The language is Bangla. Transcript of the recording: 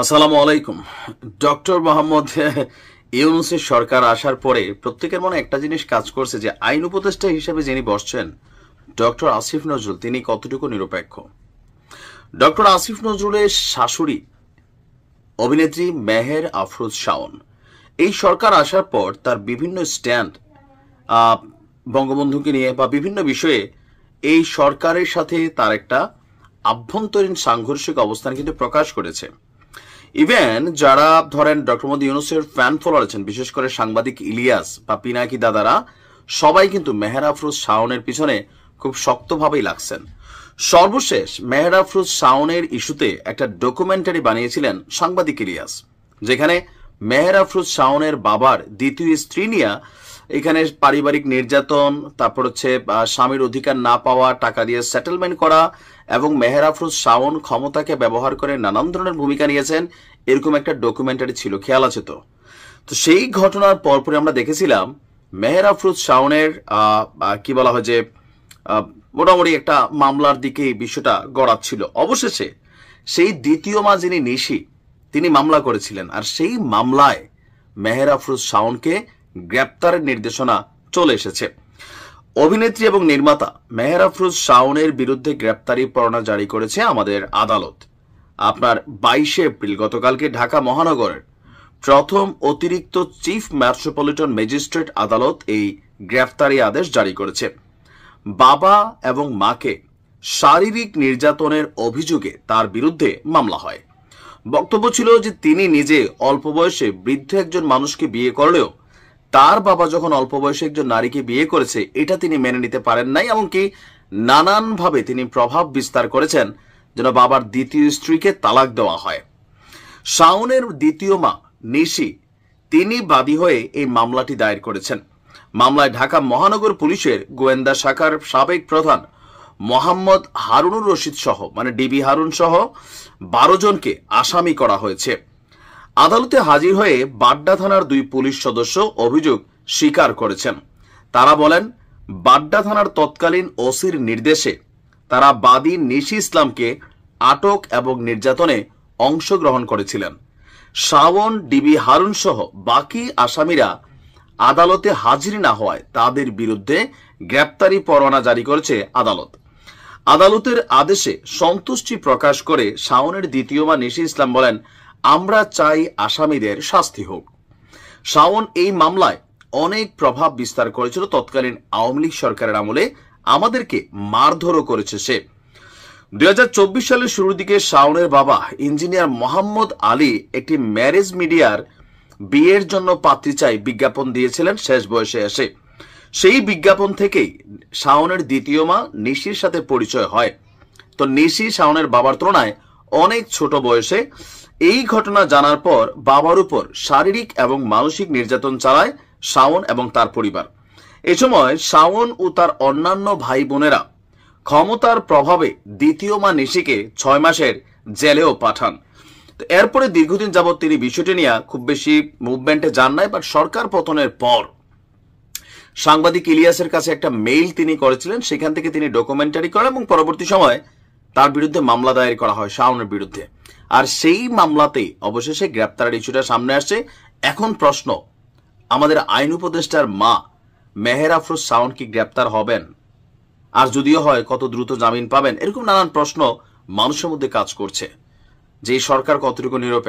আসসালামু আলাইকুম। ডক্টর মোহাম্মদ ইউনূসের সরকার আসার পরে প্রত্যেকের মনে একটা জিনিস কাজ করছে যে আইন উপদেষ্টা হিসেবে যিনি বসছেন ডক্টর আসিফ নজরুল, তিনি কতটুকু নিরপেক্ষ। ডক্টর আসিফ নজরুলের শাশুড়ি অভিনেত্রী মেহের আফরোজ শাওন, এই সরকার আসার পর তার বিভিন্ন স্ট্যান্ড বঙ্গবন্ধুকে নিয়ে বা বিভিন্ন বিষয়ে এই সরকারের সাথে তার একটা আভ্যন্তরীণ সাংঘর্ষিক অবস্থান কিন্তু প্রকাশ করেছে। ইভেন যারা ধরেন ডক্টর মোহাম্মদ ইউনূসের ফ্যান ফলোয়ার আছেন, বিশেষ করে সাংবাদিক ইলিয়াস বা পিনাকি দাদারা, সবাই কিন্তু মেহের আফরোজ শাওনের পিছনে খুব শক্তভাবেই লাগছেন। সর্বশেষ মেহের আফরোজ শাওনের ইস্যুতে একটা ডকুমেন্টারি বানিয়েছিলেন সাংবাদিক ইলিয়াস, যেখানে মেহের আফরোজ শাওনের বাবার দ্বিতীয় স্ত্রী নিয়ে এখানে পারিবারিক নির্যাতন, তারপর হচ্ছে স্বামীর অধিকার না পাওয়া, টাকা দিয়ে সেটেলমেন্ট করা এবং মেহের আফরোজ শাওন ক্ষমতাকে ব্যবহার করে নানান ধরনের ভূমিকা নিয়েছেন, এরকম একটা ডকুমেন্টারি ছিল, খেয়াল আছে তো? তো সেই ঘটনার পরপরে আমরা দেখেছিলাম মেহের আফরোজ শাওনের কি বলা হয় যে মোটামুটি একটা মামলার দিকে এই বিষয়টা গড়াচ্ছিল। অবশেষে সেই দ্বিতীয় মা যিনি নিশি, তিনি মামলা করেছিলেন, আর সেই মামলায় মেহের আফরোজ শাওনকে গ্রেপ্তারের নির্দেশনা চলে এসেছে। অভিনেত্রী এবং নির্মাতা মেহের আফরোজ শাওনের বিরুদ্ধে গ্রেপ্তারি পরোয়ানা জারি করেছে আমাদের আদালত। আপনার 22 এপ্রিল গতকালকে ঢাকা মহানগরের প্রথম অতিরিক্ত চিফ মেট্রোপলিটন ম্যাজিস্ট্রেট আদালত এই গ্রেফতারি আদেশ জারি করেছে। বাবা এবং মাকে শারীরিক নির্যাতনের অভিযোগে তার বিরুদ্ধে মামলা হয়। বক্তব্য ছিল যে তিনি নিজে অল্প বয়সে বৃদ্ধ একজন মানুষকে বিয়ে করলেও তার বাবা যখন অল্প বয়সে একজন নারীকে বিয়ে করেছে এটা তিনি মেনে নিতে পারেন নাই, এমনকি নানানভাবে তিনি প্রভাব বিস্তার করেছেন যেন বাবার দ্বিতীয় স্ত্রীকে তালাক দেওয়া হয়। শাওনের দ্বিতীয় মা নিশি, তিনি বাদী হয়ে এই মামলাটি দায়ের করেছেন। মামলায় ঢাকা মহানগর পুলিশের গোয়েন্দা শাখার সাবেক প্রধান মোহাম্মদ হারুনুর রশিদ সহ মানে ডিবি হারুন সহ 12 জনকে আসামি করা হয়েছে। আদালতে হাজির হয়ে বাড্ডা থানার 2 পুলিশ সদস্য অভিযোগ স্বীকার করেছেন। তারা বলেন, বাড্ডা থানার তৎকালীন ওসির নির্দেশে তারা বাদী নিশি ইসলামকে আটক এবং নির্যাতনে অংশগ্রহণ করেছিলেন। শাওন, ডিবি হারুন সহ বাকি আসামিরা আদালতে হাজির না হওয়ায় তাদের বিরুদ্ধে গ্রেপ্তারি পরোয়ানা জারি করেছে আদালত। আদালতের আদেশে সন্তুষ্টি প্রকাশ করে শাওনের দ্বিতীয় মা নিশি ইসলাম বলেন, আমরা চাই আসামিদের শাস্তি হোক। শাওন এই মামলায় অনেক প্রভাব বিস্তার করেছিল তৎকালীন আওয়ামী লীগ সরকারের আমলে, আমাদেরকে মারধরও করেছে সে। 2024 সালের শুরুর দিকে শাওনের বাবা ইঞ্জিনিয়ার মোহাম্মদ আলী একটি ম্যারেজ মিডিয়ার বিয়ের জন্য পাত্রী চাই বিজ্ঞাপন দিয়েছিলেন শেষ বয়সে এসে। সেই বিজ্ঞাপন থেকেই শাওনের দ্বিতীয় মা নিশির সাথে পরিচয় হয়। তো নিশি শাওনের বাবার তুলনায় অনেক ছোট বয়সে। এই ঘটনা জানার পর বাবার উপর শারীরিক এবং মানসিক নির্যাতন চালায় শাওন এবং তার পরিবার। এ সময় শাওন ও তার অন্যান্য ভাই বোনেরা ক্ষমতার প্রভাবে দ্বিতীয় মা নিশিকে 6 মাসের জেলেও পাঠান। তো এরপরে দীর্ঘদিন যাবৎ তিনি বিষয়টি নিয়ে খুব বেশি মুভমেন্টে যান নাই, বাট সরকার পতনের পর সাংবাদিক ইলিয়াসের কাছে একটা মেইল তিনি করেছিলেন, সেখান থেকে তিনি ডকুমেন্টারি করেন এবং পরবর্তী সময় তার বিরুদ্ধে মামলা দায়ের করা হয় শাওনের বিরুদ্ধে। আর সেই মামলাতেই অবশেষে গ্রেপ্তারের ইস্যুটা সামনে আসছে। এখন প্রশ্ন, আমাদের আইন উপদেষ্টার মা মেহের আফরোজ শাওন কি গ্রেপ্তার হবেন? আর যদিও হয় কত দ্রুত জামিন পাবেন? এরকম নানান প্রশ্ন মানুষের মধ্যে কাজ করছে যে সরকার কতটুকু নিরপেক্ষ।